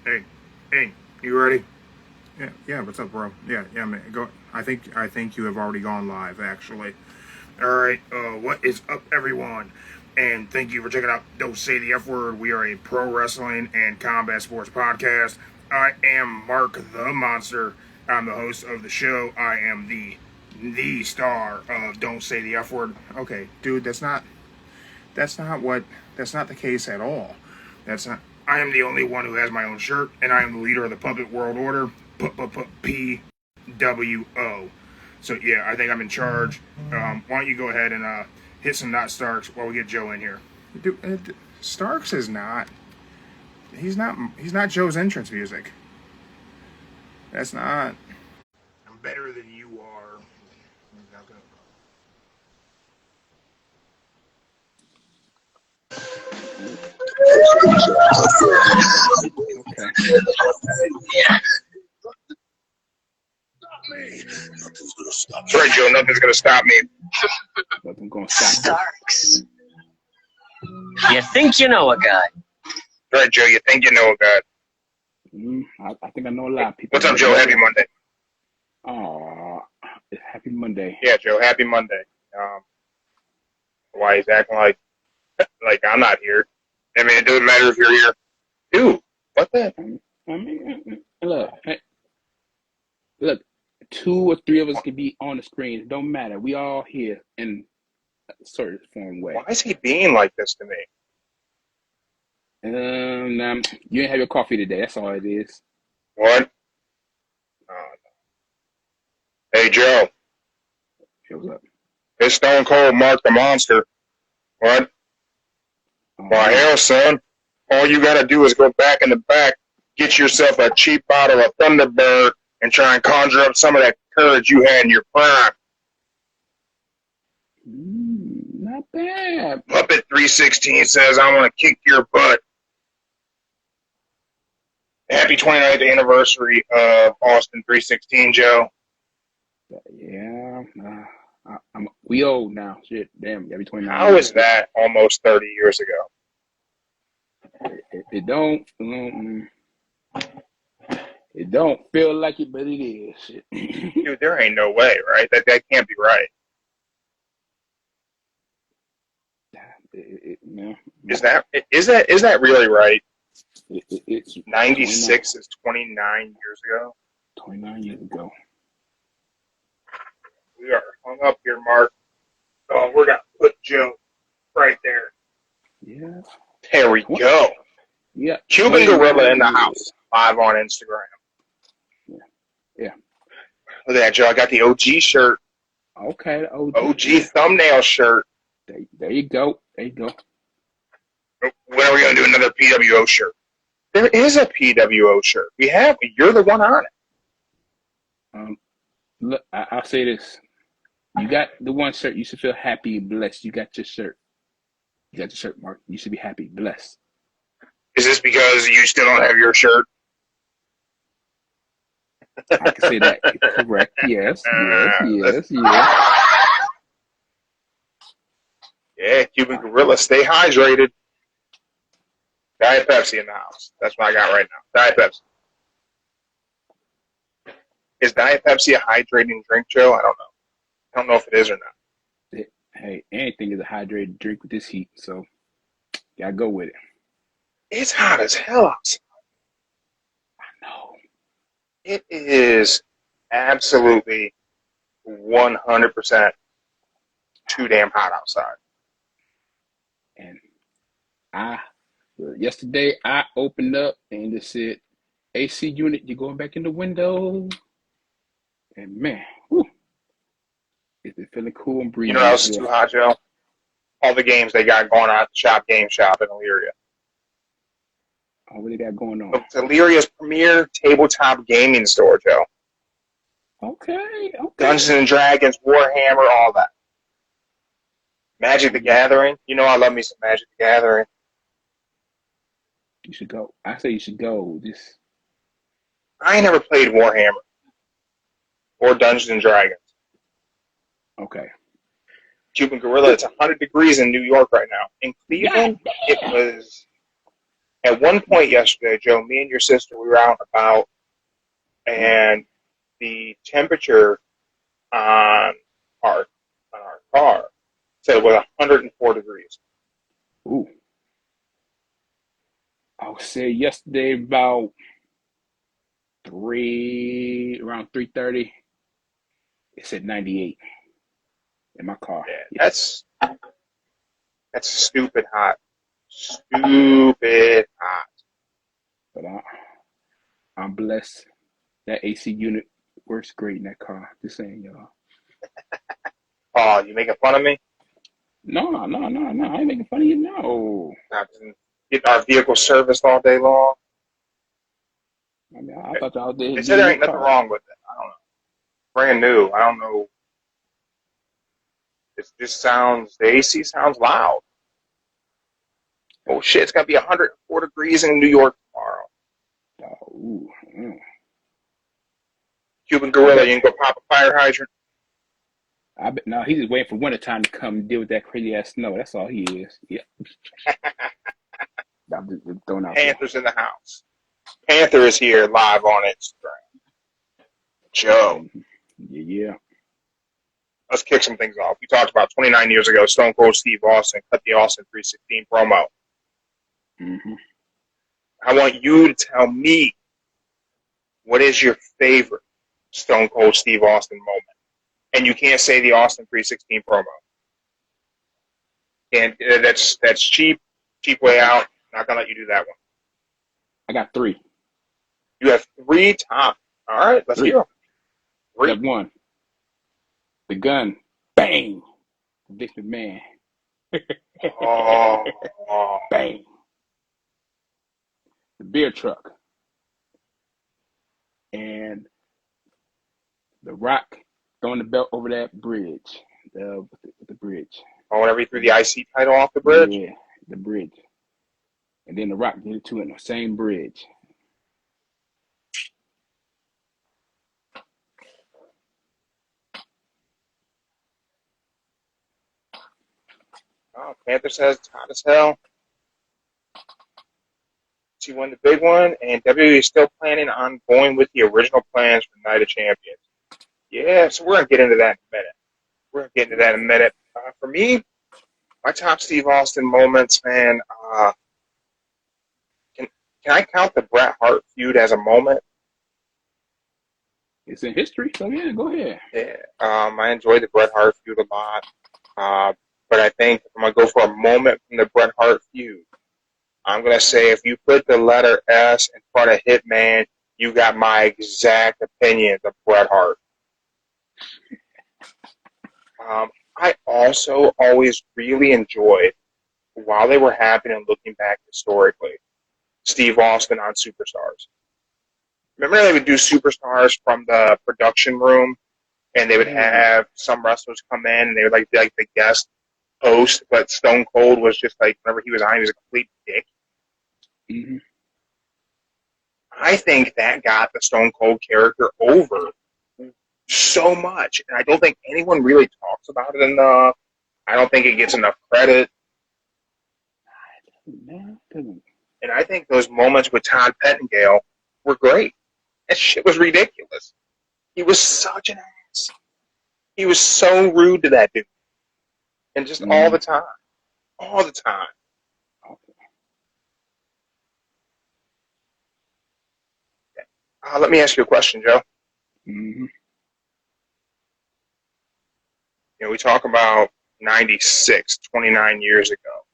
Hey, you ready? Yeah. What's up, bro? Yeah, man. Go. I think you have already gone live, actually. All right. What is up, everyone? And thank you for checking out Don't Say the F Word. We are a pro wrestling and combat sports podcast. I am Mark the Monster. I'm the host of the show. I am the star of Don't Say the F Word. Okay, dude, that's not the case at all. That's not. I am the only one who has my own shirt, and I am the leader of the Puppet World Order, PWO. So yeah, I think I'm in charge. Why don't you go ahead and hit some not Starks while we get Joe in here? Dude, Starks is not. He's not Joe's entrance music. That's not. I'm better than you are. That's right, Joe. Nothing's gonna stop me. Nothing's gonna stop Starks. You think you know a guy? That's right, Joe. You think you know a guy? I think I know a lot of people. What's up, Joe? Happy Monday. Oh, it's Happy Monday. Yeah, Joe. Happy Monday. Why he's acting like I'm not here? I mean, it doesn't matter if you're here. Dude, what the? I mean, look. 2 or 3 of us can be on the screen. It don't matter. We all here in a certain form way. Why is he being like this to me? You didn't have your coffee today. That's all it is. What? Oh, no. Hey, Joe. What's up? It's Stone Cold Mark the Monster. What? Why, hell, son. All you gotta do is go back in the back, get yourself a cheap bottle of Thunderbird, and try and conjure up some of that courage you had in your prime. Not bad. Puppet 316 says, I want to kick your butt. Happy 29th anniversary of Austin 316, Joe. Yeah. We old now. Shit. Damn. Every 29. How is that almost 30 years ago? It don't. It don't feel like it, but it is. Shit. Dude, there ain't no way, right? That can't be right. No. Is that really right? It's 96 is 29 years ago. 29 years ago. We are hung up here, Mark. Oh, we're gonna put Joe right there. Yeah. There we go. Yeah. Cuban Gorilla in the house, live on Instagram. Yeah. Look at that, Joe. I got the OG shirt. Okay. OG thumbnail shirt. There you go. When are we gonna do another PWO shirt? There is a PWO shirt. You're the one on it. Look, I'll say this. You got the one shirt. You should feel happy and blessed. You got your shirt. You got your shirt, Mark. You should be happy, blessed. Is this because you still don't have your shirt? I can say that. Correct. Yes. Yeah, Cuban Gorilla, stay hydrated. Diet Pepsi in the house. That's what I got right now. Diet Pepsi. Is Diet Pepsi a hydrating drink, Joe? I don't know if it is or not. Hey, anything is a hydrated drink with this heat, so gotta go with it. It's hot as hell outside. I know. It is absolutely 100% too damn hot outside. And yesterday I opened up and it said, AC unit, you're going back in the window. And man, it's been feeling cool and breezy. You know what else is too hot, Joe? All the games they got going on at the Game Shop in Elyria. Oh, what they got going on? It's Illyria's premier tabletop gaming store, Joe. Okay. Dungeons and Dragons, Warhammer, all that. Magic the Gathering. You know I love me some Magic the Gathering. You should go. I say you should go. I ain't never played Warhammer or Dungeons and Dragons. Okay. Cuban Gorilla, it's 100 degrees in New York right now. In Cleveland, it was At one point yesterday, Joe, me and your sister, we were out and about, and the temperature on our car said it was 104 degrees. Ooh. I would say yesterday about around 3:30. It said 98 in my car. Yeah, that's stupid hot. Stupid hot. But I'm blessed. That AC unit works great in that car. Just saying, y'all. Oh, you making fun of me? No. I ain't making fun of you. No. I've been getting our vehicle serviced all day long. I mean, I thought y'all did. They said there ain't nothing wrong with it. I don't know. Brand new. I don't know. It just sounds, the AC sounds loud. Oh shit, it's gonna be 104 degrees in New York tomorrow. Oh, ooh. Mm. Cuban Gorilla, you can go pop a fire hydrant. No, he's just waiting for wintertime to come and deal with that crazy ass snow. That's all he is. Yeah. I'm just throwing out Panther's in the house. Panther is here live on Instagram. Joe. Yeah. Let's kick some things off. We talked about 29 years ago, Stone Cold Steve Austin cut the Austin 316 promo. Mm-hmm. I want you to tell me, what is your favorite Stone Cold Steve Austin moment? And you can't say the Austin 316 promo. And that's cheap way out. Not gonna let you do that one. I got 3. You have 3 top. All right, let's hear them. 3. Step 1. The gun. Bang. Vince McMahon. Oh. Bang. The beer truck. And The Rock throwing the belt over that bridge. The bridge. Oh, whenever he threw the IC title off the bridge? Yeah, the bridge. And then The Rock did it too in the same bridge. Oh, Panther says it's hot as hell. She won the big one, and WWE is still planning on going with the original plans for Night of Champions. Yeah, so we're going to get into that in a minute. For me, my top Steve Austin moments, man, can I count the Bret Hart feud as a moment? It's in history, so yeah, go ahead. Yeah, I enjoyed the Bret Hart feud a lot. But I think if I'm going to go for a moment from the Bret Hart feud, I'm going to say if you put the letter S in front of Hitman, you got my exact opinions of Bret Hart. I also always really enjoyed, while they were happening and looking back historically, Steve Austin on Superstars. Remember they would do Superstars from the production room, and they would have some wrestlers come in, and they would be like the guest host, but Stone Cold was just like, whenever he was on, he was a complete dick. Mm-hmm. I think that got the Stone Cold character over so much, and I don't think anyone really talks about it enough. I don't think it gets enough credit. And I think those moments with Todd Pettengill were great. That shit was ridiculous. He was such an ass. He was so rude to that dude. And just all the time. All the time. Let me ask you a question, Joe. Mm-hmm. You know, we talk about 96, 29 years ago.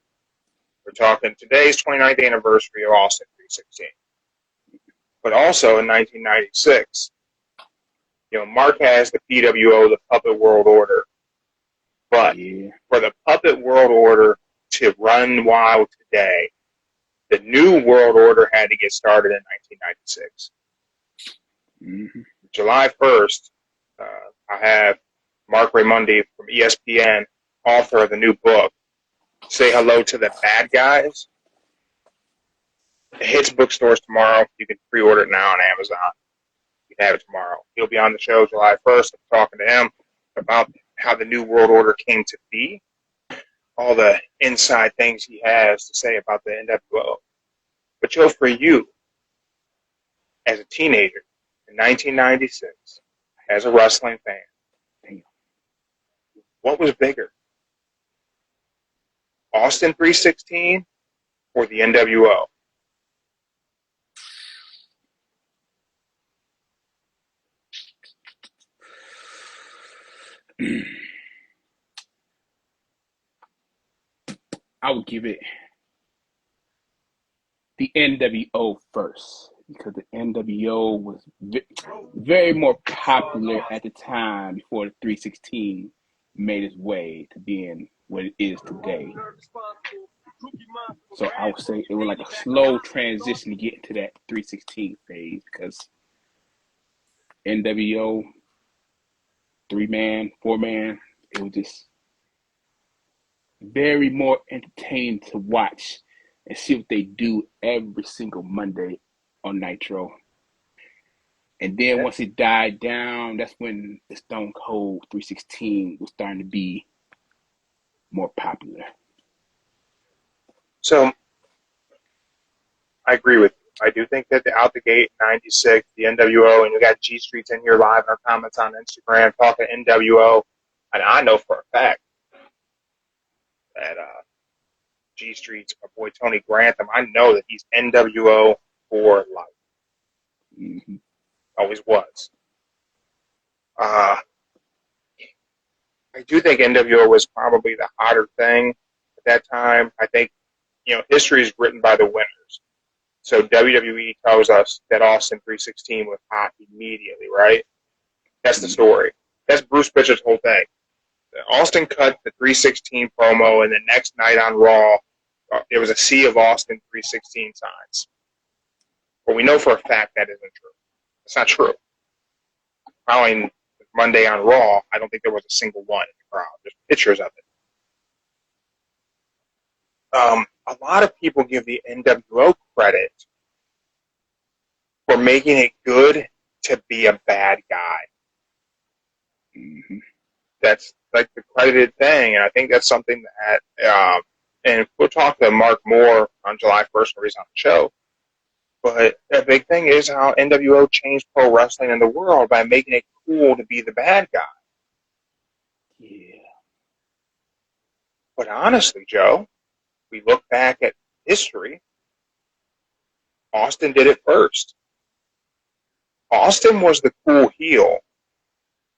We're talking today's 29th anniversary of Austin 316. But also in 1996, you know, Mark has the PWO, the Puppet World Order. But for the Puppet World Order to run wild today, the new World Order had to get started in 1996. Mm-hmm. July 1st, I have Mark Raimondi from ESPN, author of the new book, Say Hello to the Bad Guys. It hits bookstores tomorrow. You can pre-order it now on Amazon. You can have it tomorrow. He'll be on the show July 1st. I'm talking to him about how the New World Order came to be, all the inside things he has to say about the NWO. But Joe, for you, as a teenager in 1996, as a wrestling fan, what was bigger? Austin 316 or the NWO? I would give it the NWO first, because the NWO was very more popular at the time before the 316 made its way to being what it is today. So I would say it was like a slow transition to get into that 316 phase, because NWO, 3-man, 4-man, it was just very more entertaining to watch and see what they do every single Monday on Nitro. And then once it died down, that's when the Stone Cold 316 was starting to be more popular. So I agree with you. I do think that out the gate, 96, the NWO, and you got G Streets in here live in our comments on Instagram talking NWO. And I know for a fact that G Streets, my boy Tony Grantham, I know that he's NWO for life. Mm-hmm. Always was. I do think NWO was probably the hotter thing at that time. I think, history is written by the winners. So WWE tells us that Austin 316 was hot immediately, right? That's the story. That's Bruce Pritchard's whole thing. Austin cut the 316 promo, and the next night on Raw, there was a sea of Austin 316 signs. But we know for a fact that isn't true. It's not true. Following Monday on Raw, I don't think there was a single one in the crowd. There's pictures of it. A lot of people give the NWO credit for making it good to be a bad guy. Mm-hmm. That's like the credited thing, and I think that's something that, and we'll talk to Mark Moore on July 1st when he's on the show, but a big thing is how NWO changed pro wrestling in the world by making it cool to be the bad guy. Yeah. But honestly, Joe, we look back at history, Austin did it first. Austin was the cool heel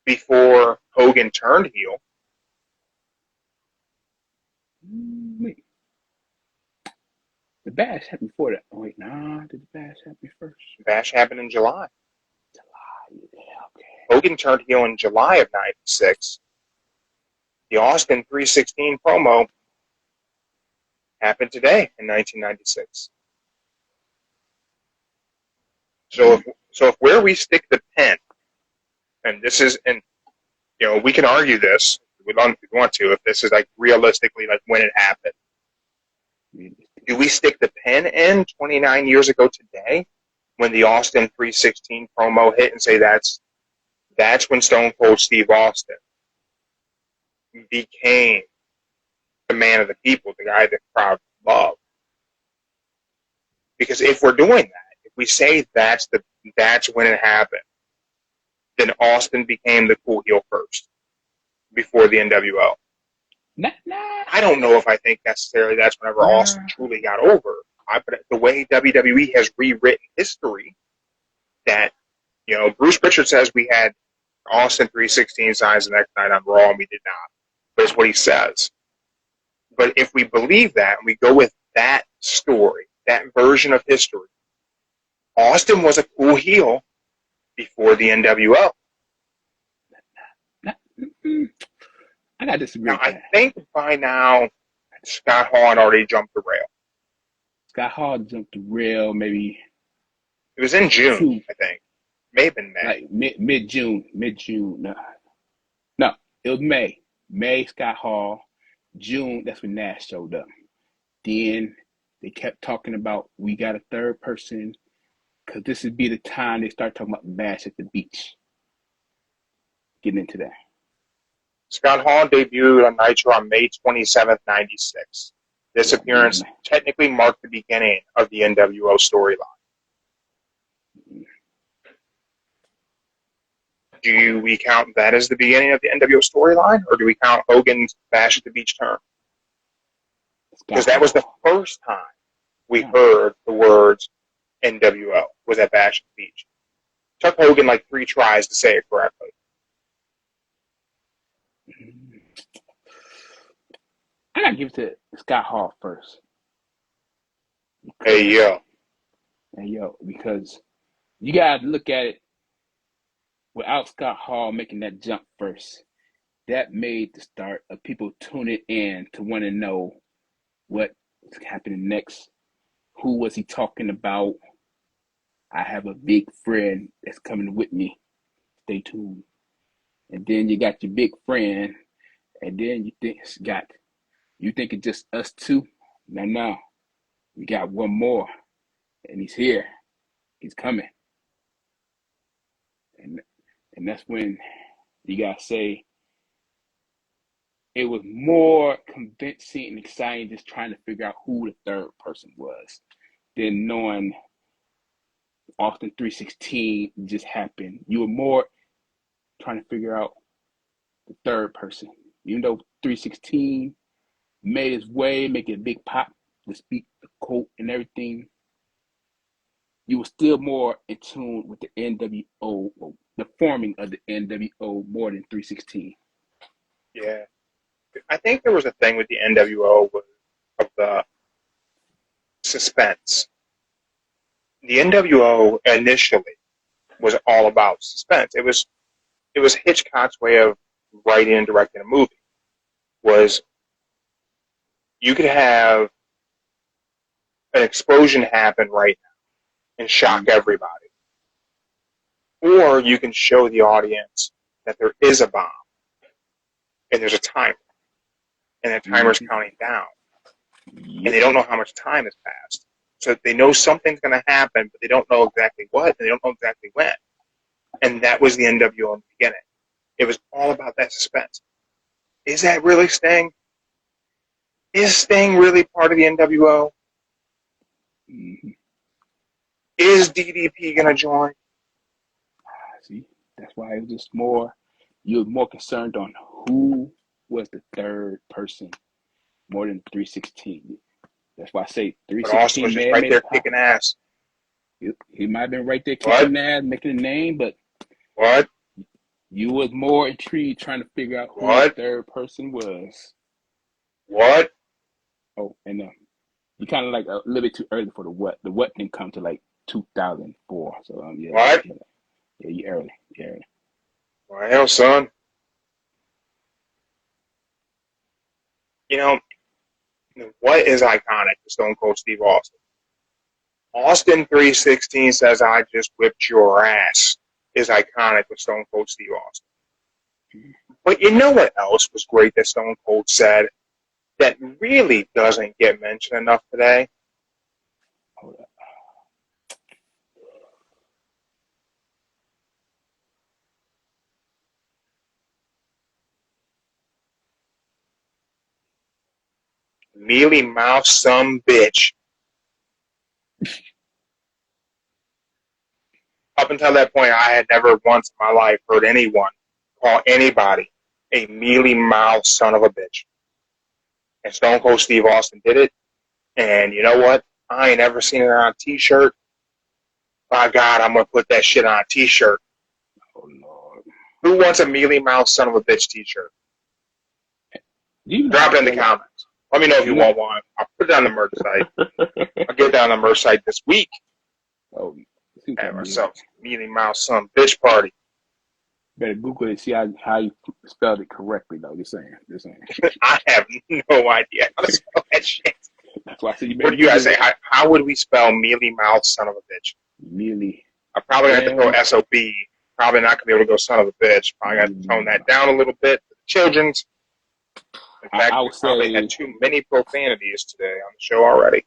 before Hogan turned heel. Wait. The bash happened before that. Oh, wait, nah, did the bash happen first? Bash happened in July. July, yeah, okay. Hogan turned heel in July of 96. The Austin 316 promo happened today in 1996. So if where we stick the pen, and this is, and we can argue this if we want to, if this is like realistically like when it happened. Do we stick the pen in 29 years ago today when the Austin 316 promo hit and say that's when Stone Cold Steve Austin became the man of the people, the guy the crowd loved? Because if we're doing that, if we say that's when it happened, then Austin became the cool heel first before the NWO. Nah. I don't know if I think necessarily that's whenever Austin truly got over. But the way WWE has rewritten history, that Bruce Pritchard says we had Austin 316 signs the next night on Raw, and we did not. But it's what he says. But if we believe that and we go with that story, that version of history, Austin was a cool heel before the NWO. I got to disagree Now, with that. I think by now, Scott Hall had already jumped the rail. Scott Hall jumped the rail maybe. It was in June, I think. May have been May. Like mid-June. No, it was May. May, Scott Hall. June, that's when Nash showed up. Then they kept talking about we got a third person, because this would be the time they start talking about Bash at the Beach. Getting into that. Scott Hall debuted on Nitro on May 27th, 96. This appearance technically marked the beginning of the NWO storyline. Do we count that as the beginning of the NWO storyline, or do we count Hogan's Bash at the Beach turn? Because that was the first time we heard the words NWO, was at Bash at the Beach. Took Hogan like 3 tries to say it correctly. I gotta give it to Scott Hall first. Hey, yo. Because you gotta look at it without Scott Hall making that jump first. That made the start of people tuning in to want to know what was happening next. Who was he talking about? I have a big friend that's coming with me. Stay tuned. And then you got your big friend, and then you think it's just us two? No. We got one more, and he's here. He's coming. And that's when you gotta say it was more convincing and exciting just trying to figure out who the third person was than knowing Austin 316 just happened. You were more trying to figure out the third person. Even though 316 made his way, making a big pop, the speak, the quote, and everything, you were still more in tune with the NWO, the forming of the NWO more than 316. Yeah. I think there was a thing with the NWO of the suspense. The NWO initially was all about suspense. It was Hitchcock's way of writing and directing a movie. Was you could have an explosion happen right now and shock everybody, or you can show the audience that there is a bomb and there's a timer, and the timer's counting down, and they don't know how much time has passed. So they know something's going to happen, but they don't know exactly what, and they don't know exactly when. And that was the NWO in the beginning. It was all about that suspense. Is that really Sting? Is Sting really part of the NWO? Is DDP going to join? See, that's why it was just more, you were more concerned on who was the third person more than 316. That's why I say 316. But Austin was just right there kicking ass. He might have been right there kicking ass, making a name, but you was more intrigued trying to figure out who the third person was. Oh, and you kind of like a little bit too early for the what. The what didn't come to like 2004. So yeah. Yeah, you early. Well, son. You know, what is iconic to Stone Cold Steve Austin? Austin 316 says, "I just whipped your ass," is iconic with Stone Cold Steve Austin. But you know what else was great that Stone Cold said that really doesn't get mentioned enough today? Hold up. Mealy mouth some bitch. Up until that point, I had never once in my life heard anyone call anybody a mealy mouth son of a bitch. And Stone Cold Steve Austin did it. And you know what? I ain't ever seen it on a t-shirt. By God, I'm going to put that shit on a t-shirt. Oh, Lord. Who wants a mealy mouth son of a bitch t-shirt? Drop it in the comments. Let me know if you want one. I'll put it on the merch site. I'll get it on the merch site this week. Oh, have ourselves mealy mouth son bitch party. Better Google it, see how you spelled it correctly, though. Just saying. I have no idea how to spell that shit. That's why I said you what do you guys say? How would we spell mealy mouth son of a bitch? Mealy. I'm probably going to have to throw SOB. Probably not going to be able to go son of a bitch. Probably got to tone that down a little bit for the children's. In fact, I probably had too many profanities today on the show already.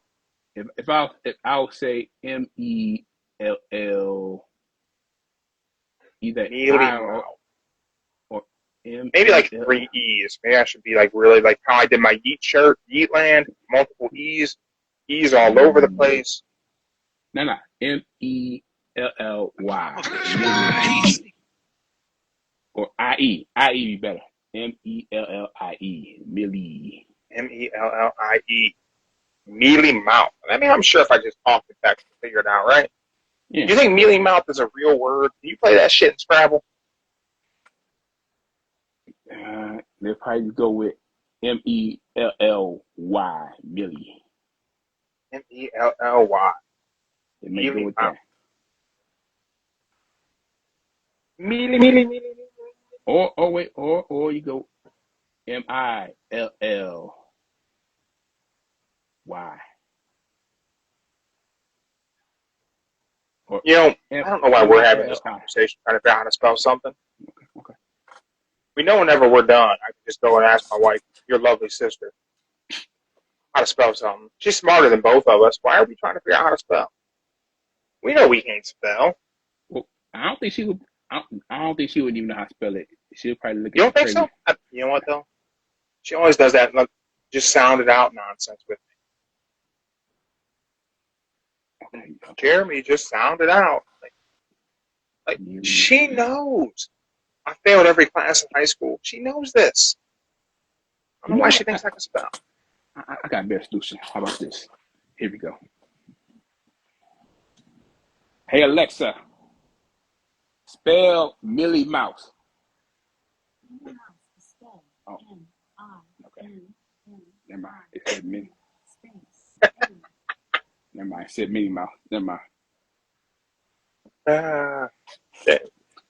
If I would say MELL, either mealy I mouth. or Maybe like 3 E's. Maybe I should be like really like how I did my Yeet shirt, Yeetland, multiple E's. E's all over the place. No. Melly. Or IE. IE be better. Mellie. Millie. Mellie. Mealy mouth. I mean, I'm sure if I just talk the text, I'll figure it out, right? Yeah. You think mealy mouth is a real word? Can you play that shit in Scrabble? They'll probably go with Melly. Millie. Melly. They may go with that. Mealy. Or you go Milly. Or You know, I don't know why we're having this conversation trying to figure out how to spell something. Okay. We know whenever we're done, I can just go and ask my wife, your lovely sister, how to spell something. She's smarter than both of us. Why are we trying to figure out how to spell? We know we can't spell. Well, I don't think she would. I don't think she would even know how to spell it. She'll probably look at. You don't think so? You know what though? She always does that. Look, just sound it out nonsense with me. Okay. Jeremy, just sound it out. Like she knows. I failed every class in high school. She knows this. I don't know why she thinks I can spell. I got a better solution. How about this? Here we go. Hey Alexa, spell Millie Mouse. Oh, okay. Never mind. It said Minnie. Never mind. It said Minnie Mouse. Never mind.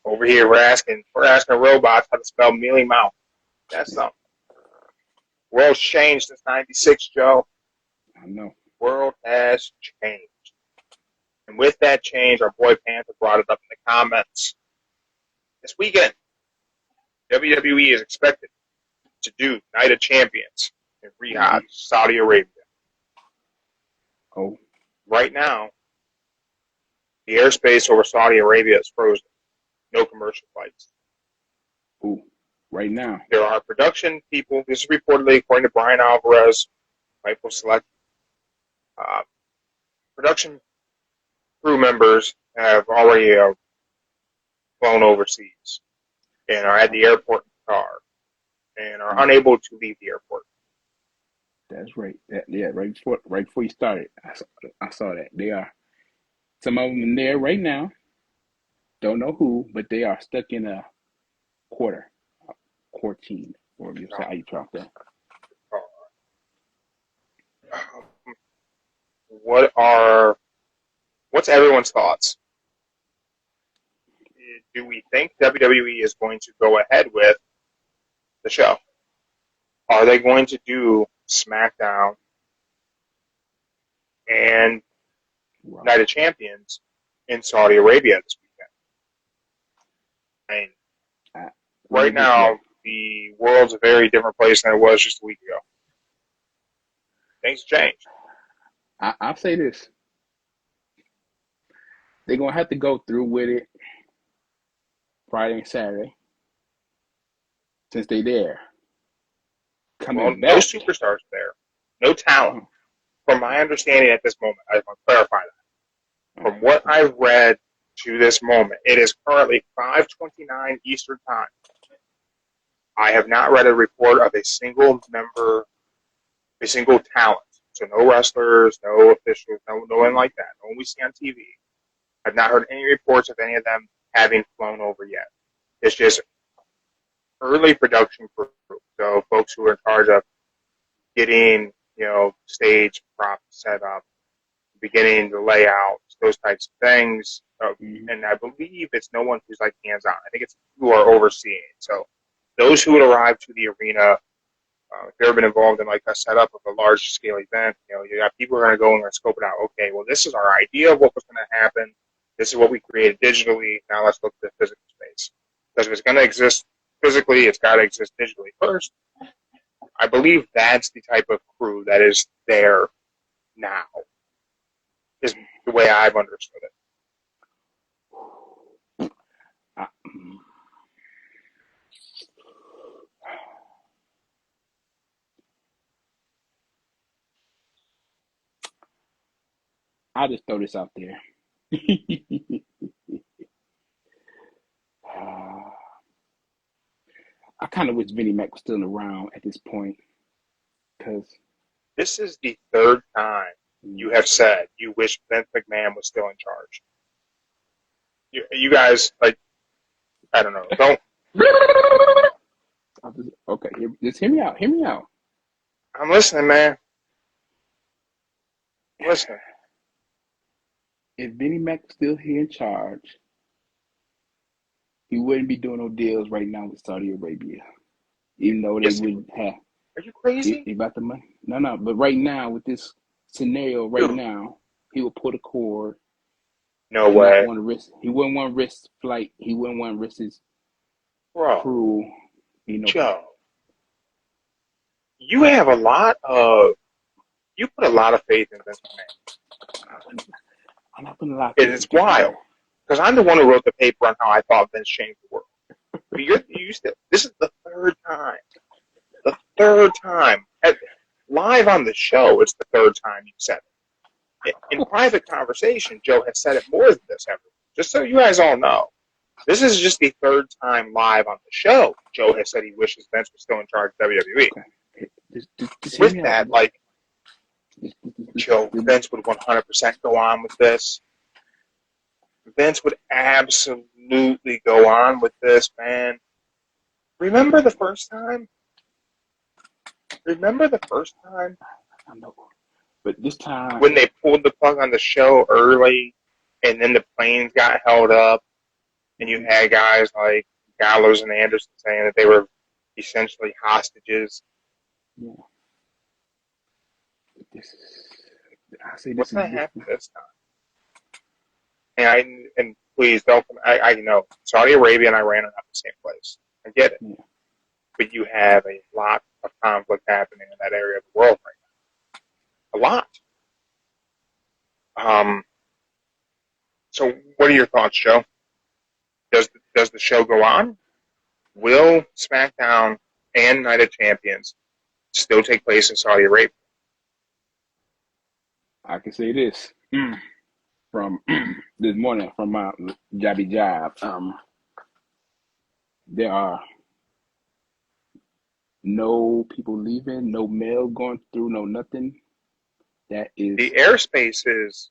Over here, we're asking robots how to spell mealy mouth. That's something. World's changed since '96, Joe. I know. World has changed. And with that change, our boy Panta brought it up in the comments. This weekend, WWE is expected to do Night of Champions in Riyadh, Saudi Arabia. Oh. Right now, the airspace over Saudi Arabia is frozen. No commercial flights. Ooh. Right now. There are production people. This is reportedly according to Brian Alvarez, Fightful Select. Production crew members have already flown overseas and are at the airport in Qatar and are unable to leave the airport. That's right. Right before you started, I saw that. They are, some of them there right now. Don't know who, but they are stuck in a quarantine, or you say how you drop that. What's everyone's thoughts? Do we think WWE is going to go ahead with the show? Are they going to do SmackDown and Night of Champions in Saudi Arabia this weekend? I mean, right now, the world's a very different place than it was just a week ago. Things changed. I'll say this. They're going to have to go through with it Friday and Saturday since they're there. Coming back. No superstars there. No talent. From my understanding at this moment, I want to clarify that. From what I've read to this moment, it is currently 5:29 Eastern Time. I have not read a report of a single member, a single talent. So no wrestlers, no officials, no one like that. No one we see on TV. I've not heard any reports of any of them having flown over yet. It's just early production crew. So folks who are in charge of getting, stage props set up, beginning the layouts, those types of things. And I believe it's no one who's like hands-on. I think it's who are overseeing. So those who would arrive to the arena, if you've ever been involved in like a setup of a large-scale event, you got people who are going to go and scope it out. Okay, well, this is our idea of what was going to happen. This is what we created digitally. Now let's look at the physical space. Because if it's going to exist physically, it's got to exist digitally first. I believe that's the type of crew that is there now, is the way I've understood it. I'll just throw this out there. I kind of wish Vinnie Mac was still around at this point because This is the third time you have said you wish Vince McMahon was still in charge. You guys, like, I don't know. Don't. Okay, just hear me out. Hear me out. I'm listening, man. Listen. If Vinnie Mac was still here in charge, he wouldn't be doing no deals right now with Saudi Arabia, even though they Yes, wouldn't have. Are you crazy? About the money? No. But right now, with this scenario, now, he would pull the cord. No way. He wouldn't want to risk flight. He wouldn't want to risk his Bro, crew. Joe, you have a lot of. You put a lot of faith in Vince McMahon. I'm not putting a lot of faith. It's wild because I'm the one who wrote the paper on how I thought Vince changed the world. But this is the third time. The third time. Live on the show, it's the third time you've said it. In private conversation, Joe has said it more than this ever. Just so you guys all know. This is just the third time live on the show Joe has said he wishes Vince was still in charge of WWE. Okay. Just With that, like, Joe, Vince would 100% go on with this. Vince would absolutely go on with this, man. Remember the first time? I know. But this time, when they pulled the plug on the show early, and then the planes got held up, and you had guys like Gallows and Anderson saying that they were essentially hostages. Yeah. What's going to happen this time? And please don't. I know Saudi Arabia and Iran are not the same place. I get it, but you have a lot of conflict happening in that area of the world right now. A lot. So, what are your thoughts, Joe? Does the show go on? Will SmackDown and Night of Champions still take place in Saudi Arabia? I can say this from this morning from my jobby job. There are no people leaving, no mail going through, no nothing. That is the airspace is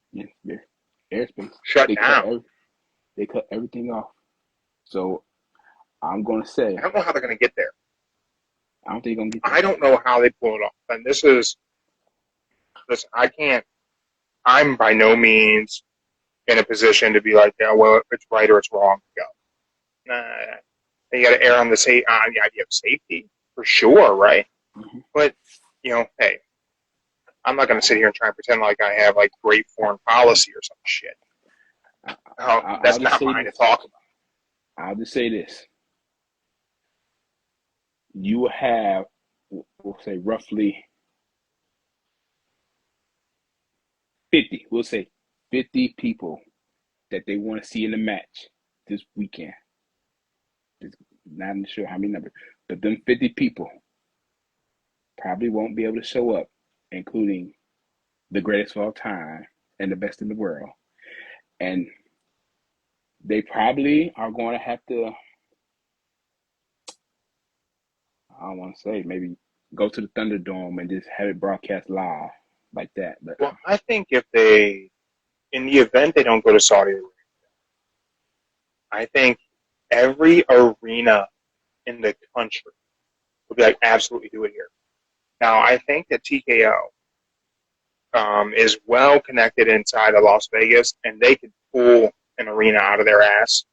airspace shut down. They cut everything off. So I'm gonna say I don't know how they're gonna get there. I don't think they're gonna get there. I don't know how they pull it off. And this I can't. I'm by no means in a position to be like, yeah, well, it's right or it's wrong to go. Nah, you got to err on the idea of safety for sure, right? Mm-hmm. But hey, I'm not going to sit here and try and pretend like I have like great foreign policy or some shit. That's not mine to talk about. I'll just say this: you will have, we'll say, roughly 50. We'll say 50 people that they want to see in the match this weekend. Not sure how many numbers, but them 50 people probably won't be able to show up, including the greatest of all time and the best in the world. And they probably are going to have to, I don't want to say, maybe go to the Thunderdome and just have it broadcast live like that. But well, I think if they, in the event they don't go to Saudi Arabia, I think every arena in the country would be like, absolutely do it here. Now, I think that TKO is well connected inside of Las Vegas, and they could pull an arena out of their ass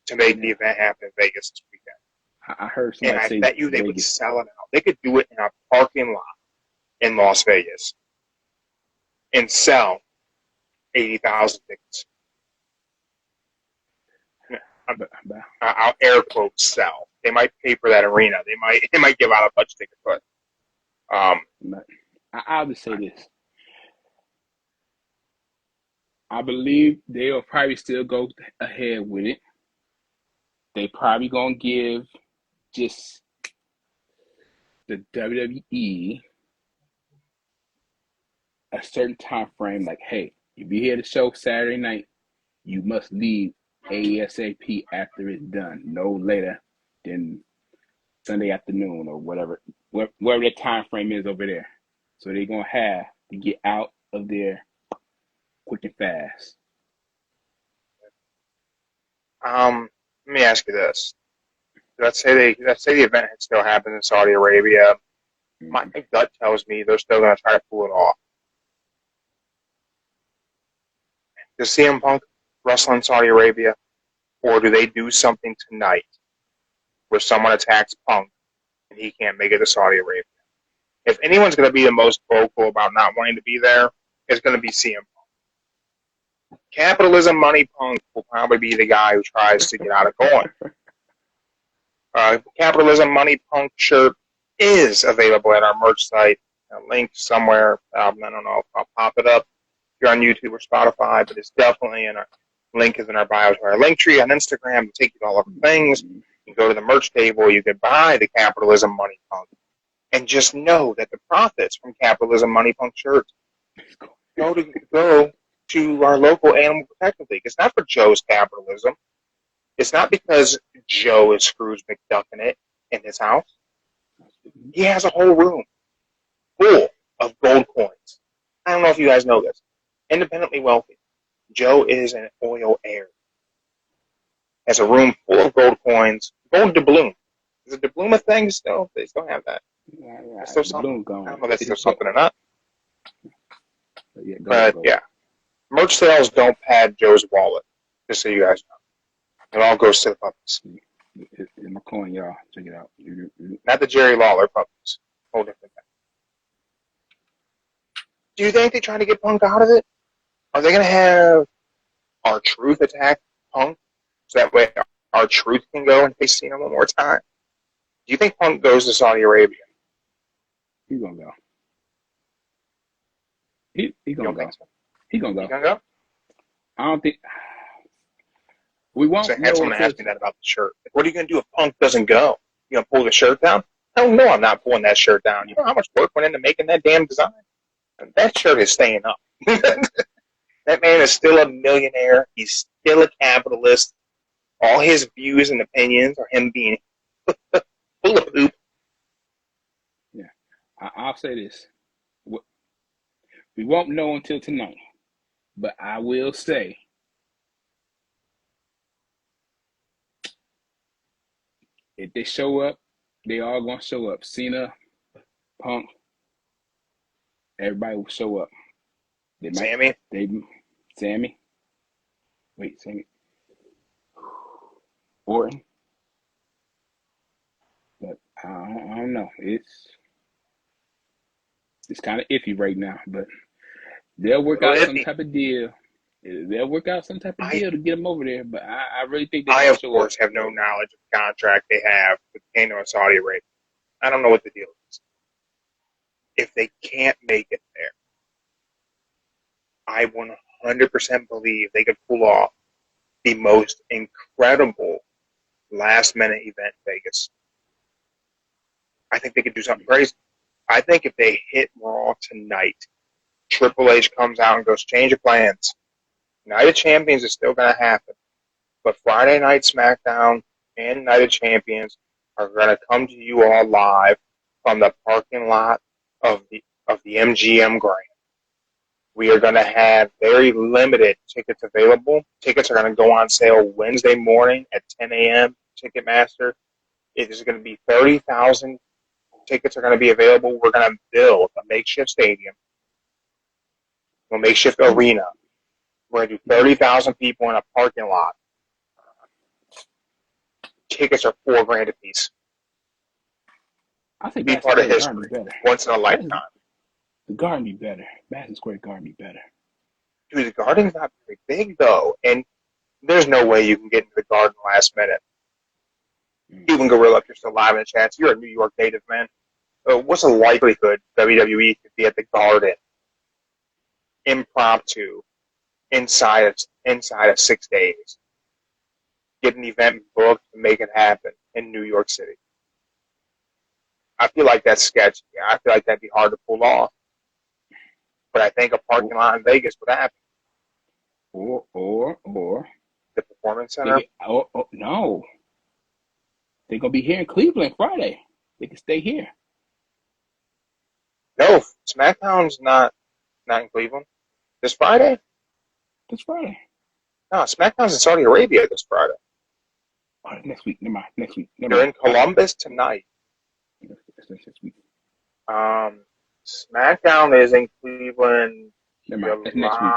to make the event happen in Vegas this weekend. I heard somebody say, and I bet you they would sell it out. They could do it in a parking lot in Las Vegas and sell 80,000 tickets. I'll air quote sell. They might pay for that arena. They might give out a bunch of tickets, but I'll just say this. I believe they'll probably still go ahead with it. They probably gonna give just the WWE a certain time frame, like, hey, If you hear the show Saturday night, you must leave ASAP after it's done, no later than Sunday afternoon or whatever the time frame is over there. So they're going to have to get out of there quick and fast. Let me ask you this. Let's say the event had still happened in Saudi Arabia. My gut tells me they're still going to try to pull it off. Does CM Punk wrestle in Saudi Arabia, or do they do something tonight where someone attacks Punk and he can't make it to Saudi Arabia? If anyone's going to be the most vocal about not wanting to be there, it's going to be CM Punk. Capitalism Money Punk will probably be the guy who tries to get out of going. Capitalism Money Punk shirt is available at our merch site. A link somewhere. I don't know if I'll pop it up if you're on YouTube or Spotify, but it's definitely in our link is in our bio to our link tree on Instagram to take you to all of the things. You go to the merch table, you can buy the Capitalism Money Punk. And just know that the profits from Capitalism Money Punk shirts go to our local animal protective league. It's not for Joe's capitalism. It's not because Joe is Scrooge McDuck in his house. He has a whole room full of gold coins. I don't know if you guys know this. Independently wealthy. Joe is an oil heir. Has a room full of gold coins. Gold doubloon. Is a doubloon a thing still? They still have that. Yeah, still something. Gone. I don't know if that's still something or not. But yeah. Merch sales don't pad Joe's wallet, just so you guys know. It all goes to the puppies. It's my coin, y'all. Check it out. Not the Jerry Lawler puppies. Whole different thing. Do you think they're trying to get Punk out of it? Are they going to have R-Truth attack Punk? So that way R-Truth can go and face Cena one more time? Do you think Punk goes to Saudi Arabia? He's going to go. He's going to go. So? He's going to go. He's going to go? I don't think... We won't I had someone ask me that about the shirt. What are you going to do if Punk doesn't go? You going to pull the shirt down? Hell no, I'm not pulling that shirt down. You know how much work went into making that damn design? That shirt is staying up. That man is still a millionaire. He's still a capitalist. All his views and opinions are him being full of poop. Yeah. I'll say this. We won't know until tonight. But I will say, if they show up, they all going to show up. Cena, Punk, everybody will show up. Sammy? Sammy? Wait, Sammy? Orton? But I don't know. It's kind of iffy right now, but they'll work out some type of deal. They'll work out some type of deal to get them over there, but I really think I, of course, have no knowledge of the contract they have with Kano and Saudi Arabia. I don't know what the deal is. If they can't make it there, I 100% believe they could pull off the most incredible last-minute event in Vegas. I think they could do something crazy. I think if they hit Raw tonight, Triple H comes out and goes, change of plans. Night of Champions is still going to happen. But Friday Night SmackDown and Night of Champions are going to come to you all live from the parking lot of the MGM Grand. We are going to have very limited tickets available. Tickets are going to go on sale Wednesday morning at 10 a.m. Ticketmaster. It is going to be 30,000 tickets are going to be available. We're going to build a makeshift stadium, a makeshift arena. We're going to do 30,000 people in a parking lot. Tickets are $4,000 a piece. I think be part of history. Once in a lifetime. The Garden be better. Madison Square Garden be better. Dude, the Garden's not very big though, and there's no way you can get into the Garden last minute. Even Gorilla, if you're still alive in the chats, you're a New York native, man. What's the likelihood WWE could be at the Garden impromptu inside of 6 days? Get an event booked and make it happen in New York City. I feel like that's sketchy. I feel like that'd be hard to pull off. But I think a parking lot in Vegas would happen. Or The Performance Center. No, they're gonna be here in Cleveland Friday. They can stay here. No, SmackDown's not in Cleveland this Friday. This Friday. No, SmackDown's in Saudi Arabia this Friday. Next week. Never mind. Next week. They're in Columbus tonight. That's next week. SmackDown is in Cleveland. Never mind. That's next week.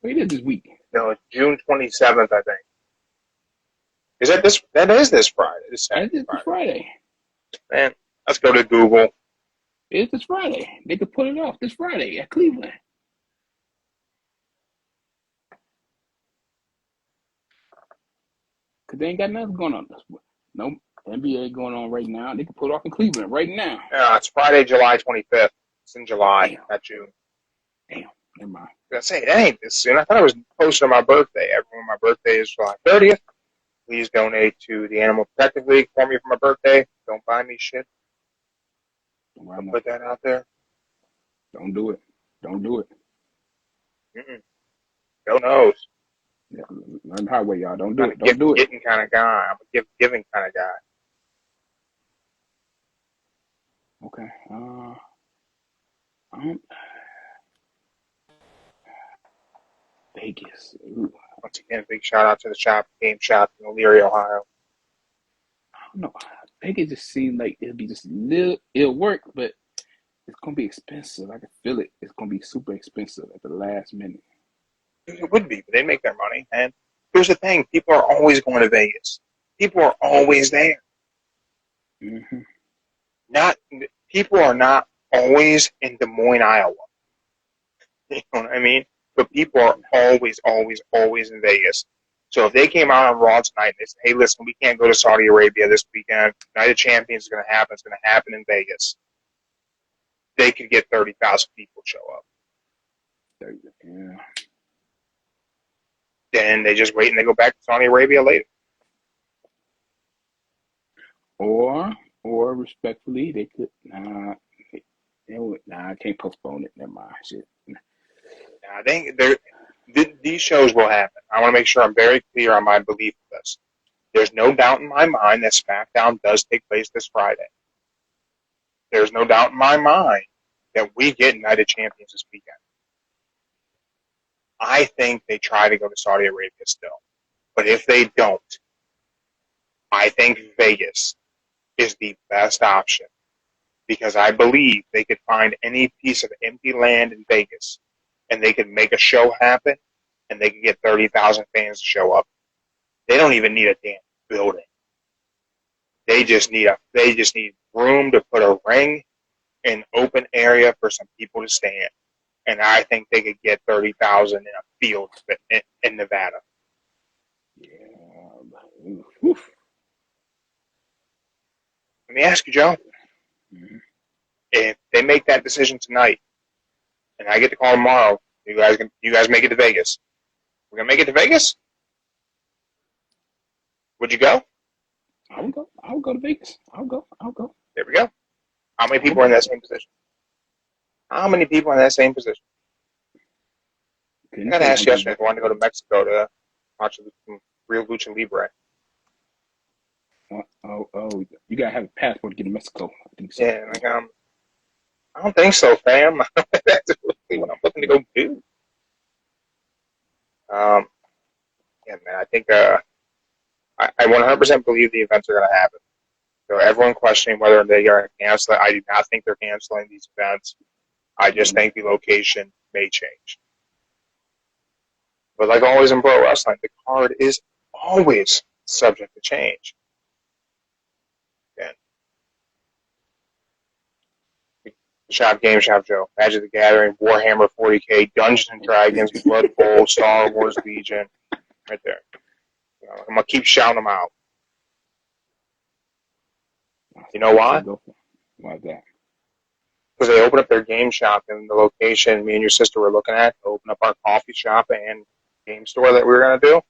Wait, it is this week. No, it's June 27th, I think. Is that this? That is this Friday. This Friday. Man, let's go to Google. It's this Friday. They could put it off this Friday at Cleveland. Because they ain't got nothing going on. No NBA going on right now. They can put it off in Cleveland right now. Yeah, it's Friday, July 25th. It's in July, not June. Damn, never mind. I was gonna say, it ain't this soon. I thought it was posted on my birthday. Everyone, my birthday is July 30th. Please donate to the Animal Protective League for me for my birthday. Don't buy me shit. I'll put that out there. Don't do it. Don't do it. Go knows. Yeah, learn the hard way, y'all. Don't do it. Don't do it. Getting kind of guy. I'm a giving kind of guy. Okay. Vegas. Ooh. Once again, big shout out to the game shop in Elyria, Ohio. I don't know. Vegas just seemed like it'll work, but it's gonna be expensive. I can feel it. It's gonna be super expensive at the last minute. It would be, but they make their money. And here's the thing: people are always going to Vegas. People are always there. Mm-hmm. People are not always in Des Moines, Iowa. You know what I mean? But people are always, always, always in Vegas. So if they came out on Raw tonight and they said, hey, listen, we can't go to Saudi Arabia this weekend. Night of Champions is going to happen. It's going to happen in Vegas. They could get 30,000 people to show up. Yeah. Then they just wait and they go back to Saudi Arabia later. Or respectfully, they could. I can't postpone it. Never mind. Shit. I think these shows will happen. I want to make sure I'm very clear on my belief of this. There's no doubt in my mind that SmackDown does take place this Friday. There's no doubt in my mind that we get Night of Champions this weekend. I think they try to go to Saudi Arabia still. But if they don't, I think Vegas is the best option because I believe they could find any piece of empty land in Vegas and they could make a show happen and they could get 30,000 fans to show up. They don't even need a damn building. They just need room to put a ring in open area for some people to stand. And I think they could get 30,000 in a field in Nevada. Yeah. Oof. Let me ask you, Joe. Mm-hmm. If they make that decision tonight, and I get the call tomorrow, you guys make it to Vegas. We're gonna make it to Vegas. Would you go? I would go. I would go to Vegas. I'll go. There we go. How many people are in that same position? How many people are in that same position? I got asked yesterday if I wanted to go to Mexico to watch some real Lucha Libre. Oh! You gotta have a passport to get to Mexico. I think so. Yeah, like I don't think so, fam. That's really what I'm looking to go do. Yeah, man. I think I 100% believe the events are gonna happen. So everyone questioning whether they are canceling, I do not think they're canceling these events. I just think the location may change. But like always in pro wrestling, the card is always subject to change. Again. Game Shop Joe, Magic the Gathering, Warhammer 40K, Dungeons and Dragons, Blood Bowl, Star Wars Legion, right there. I'm going to keep shouting them out. You know why? Why is that? Because they opened up their game shop in the location me and your sister were looking at to open up our coffee shop and game store that we were going to do.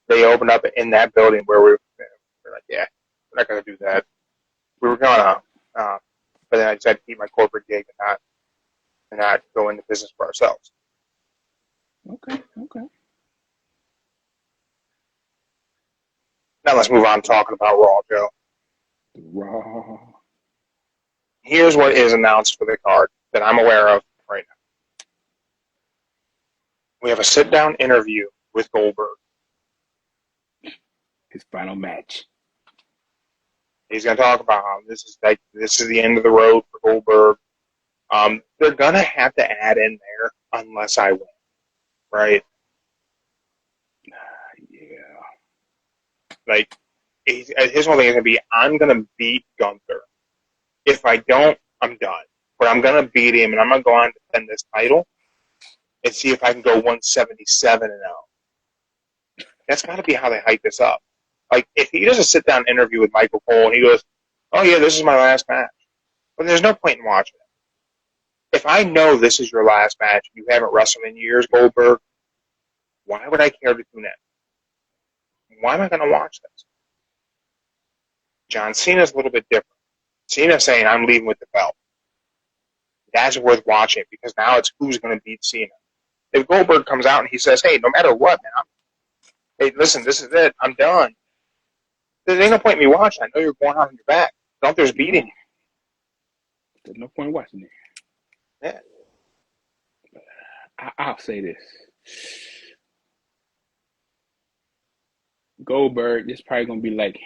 They opened up in that building where we're like, yeah, we're not going to do that. We were going to, but then I decided to keep my corporate gig and not and not go into business for ourselves. Okay. Now let's move on talking about Raw, Joe. Raw. Here's what is announced for the card that I'm aware of right now. We have a sit-down interview with Goldberg. His final match. He's going to talk about how this is the end of the road for Goldberg. They're going to have to add in there unless I win, right? Yeah. Like, his whole thing is going to be, I'm going to beat Gunther. If I don't, I'm done. But I'm going to beat him, and I'm going to go on to defend this title and see if I can go 177-0. That's got to be how they hype this up. Like, if he does a sit-down interview with Michael Cole and he goes, oh, yeah, this is my last match, well, there's no point in watching it. If I know this is your last match and you haven't wrestled in years, Goldberg, why would I care to tune in? Why am I going to watch this? John Cena's a little bit different. Cena's saying, I'm leaving with the belt. That's worth watching because now it's who's going to beat Cena. If Goldberg comes out and he says, hey, no matter what, man, hey, listen, this is it. I'm done. There ain't no point in me watching. I know you're going out on your back. Gunther's beating you. There's no point in watching it. Yeah. I'll say this. Goldberg, this probably going to be like,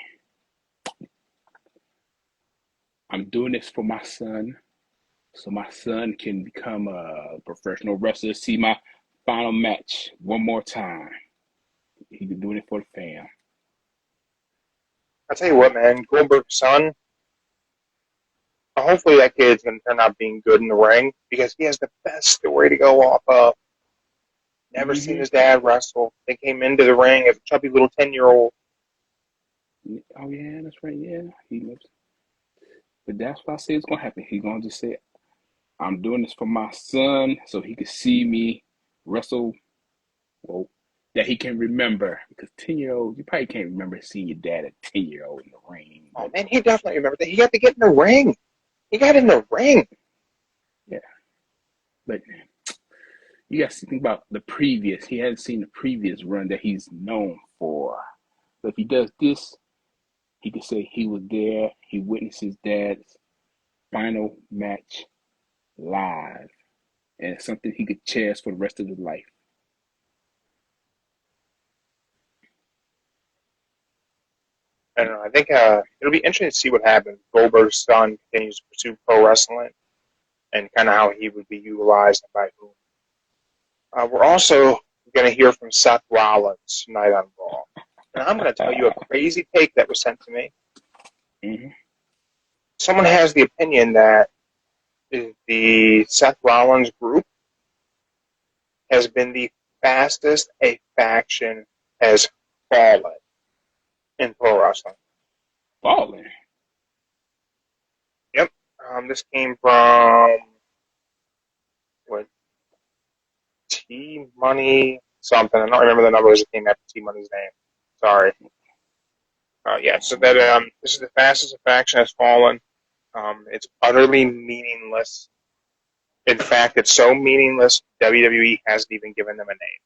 I'm doing this for my son, so my son can become a professional wrestler, see my final match one more time. He's doing it for the fam. I'll tell you what, man, Goldberg's son, hopefully that kid's going to turn out being good in the ring because he has the best story to go off of. Never seen his dad wrestle. They came into the ring as a chubby little 10-year-old. Oh, yeah, that's right, yeah. He lives. But that's what I say is going to happen. He's going to just say, I'm doing this for my son so he can see me wrestle, well, that he can remember. Because 10-year-olds, you probably can't remember seeing your dad at 10-year-old in the ring. Oh, man, he definitely remembers that. He got to get in the ring. He got in the ring. Yeah. But you got to think about the previous. He hasn't seen the previous run that he's known for. But if he does this, he could say he was there. He witnessed his dad's final match live. And it's something he could cherish for the rest of his life. I don't know. I think it'll be interesting to see what happens. Goldberg's son continues to pursue pro wrestling and kind of how he would be utilized and by whom. We're also going to hear from Seth Rollins tonight on Raw. And I'm going to tell you a crazy take that was sent to me. Mm-hmm. Someone has the opinion that the Seth Rollins group has been the fastest a faction has fallen in pro wrestling. Falling? Yep. This came from T-Money something. I don't remember the numbers that came after T-Money's name. Sorry. Yeah, so that this is the fastest a faction has fallen. It's utterly meaningless. In fact, it's so meaningless, WWE hasn't even given them a name.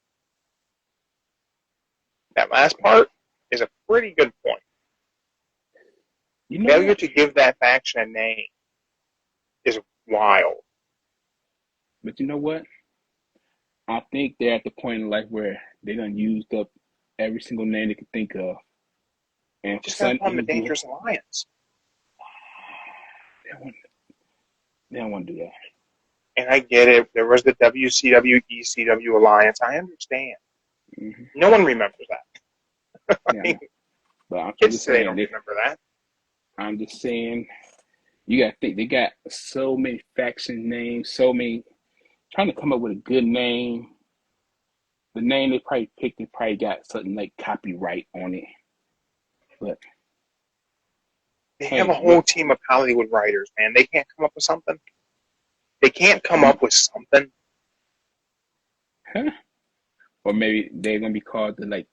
That last part is a pretty good point. Failure to give that faction a name is wild. But you know what? I think they're at the point in life where they done used up every single name they could think of. And just got to call them the Dangerous Alliance. They don't want to do that. And I get it. There was the WCW, ECW Alliance. I understand. Mm-hmm. No one remembers that. Yeah, but kids today don't remember that. I'm just saying, you got to think, they got so many faction names, so many, trying to come up with a good name. The name they probably picked, they probably got something like copyright on it. But they have a whole team of Hollywood writers, man. They can't come up with something. They can't come up with something. Huh? Or maybe they're gonna be called the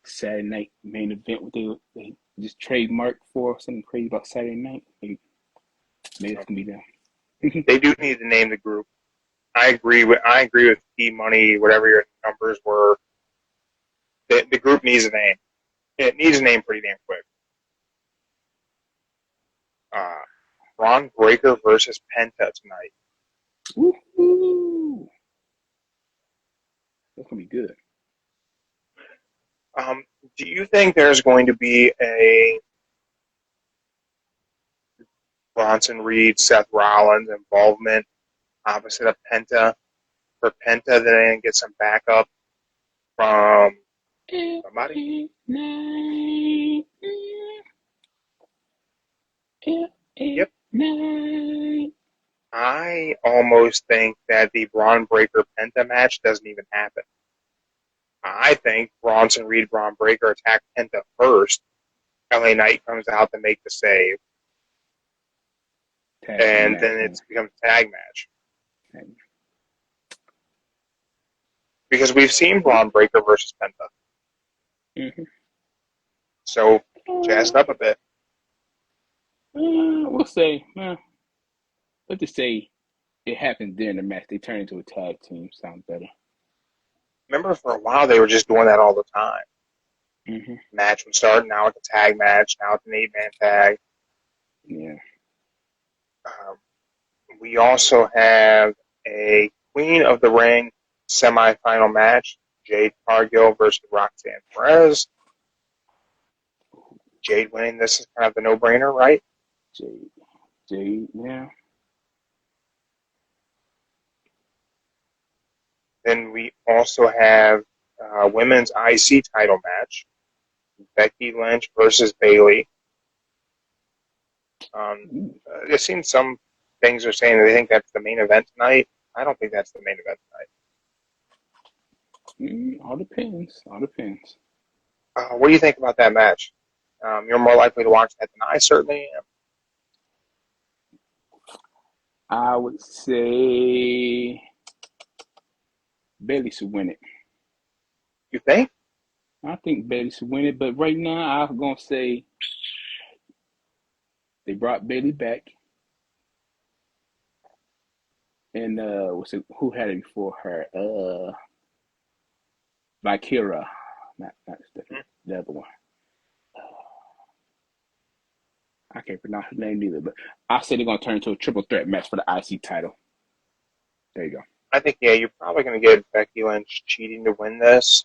Saturday Night Main Event. What they just trademark for something crazy about Saturday Night. Maybe it's gonna be them. They do need to name the group. I agree with Key Money, whatever your numbers were. The group needs a name. It needs a name pretty damn quick. Bron Breakker versus Penta tonight. Woo-hoo. That's gonna be good. Do you think there's going to be a Bronson Reed, Seth Rollins involvement opposite of Penta for Penta, then get some backup from somebody? Yep. I almost think that the Bron Breakker Penta match doesn't even happen. I think Bronson Reed, Bron Breakker attack Penta first. LA Knight comes out to make the save. And then it becomes a tag match. Because we've seen Bron Breakker versus Penta. Mm-hmm. So, jazzed up a bit. We'll say, let's just say it happens during the match. They turn into a tag team. Sounds better. Remember, for a while, they were just doing that all the time. Mm-hmm. Match would start, now it's a tag match, now it's an 8-man tag. Yeah. We also have a Queen of the Ring semifinal match. Jade Cargill versus Roxanne Perez. Jade winning this is kind of the no-brainer, right? Jade, yeah. Then we also have a women's IC title match. Becky Lynch versus Bayley. I've seen some things are saying that they think that's the main event tonight. I don't think that's the main event tonight. All depends. What do you think about that match? You're more likely to watch that than I certainly am. I would say Bayley should win it. You think? I think Bayley should win it, but right now I'm gonna say they brought Bayley back, and who had it before her? Valkyra, not Stephanie, the other one. I can't pronounce her name either, but I say they're gonna turn into a triple threat match for the IC title. There you go. I think you're probably going to get Becky Lynch cheating to win this,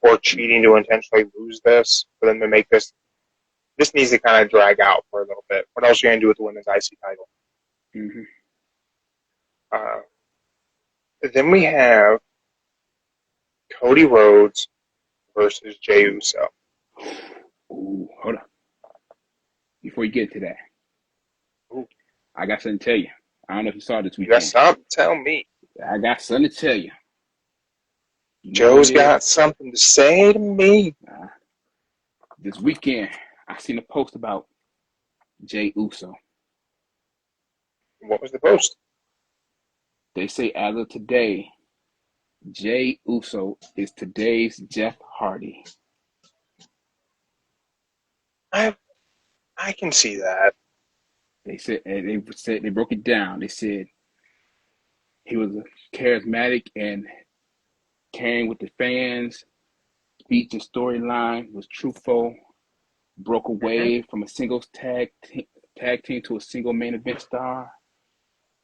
or cheating to intentionally lose this for them to make this. This needs to kind of drag out for a little bit. What else are you going to do with the women's IC title? Mm-hmm. Then we have Cody Rhodes versus Jey Uso. Ooh, hold on. Before you get to that, Ooh. I got something to tell you. I don't know if you saw this weekend. You got something? Tell me. I got something to tell you. Joe's got something to say to me. This weekend, I seen a post about Jey Uso. What was the post? They say as of today, Jey Uso is today's Jeff Hardy. I can see that. They said they broke it down. They said he was charismatic and caring with the fans. Speech and storyline was truthful. Broke away from a singles tag team to a single main event star.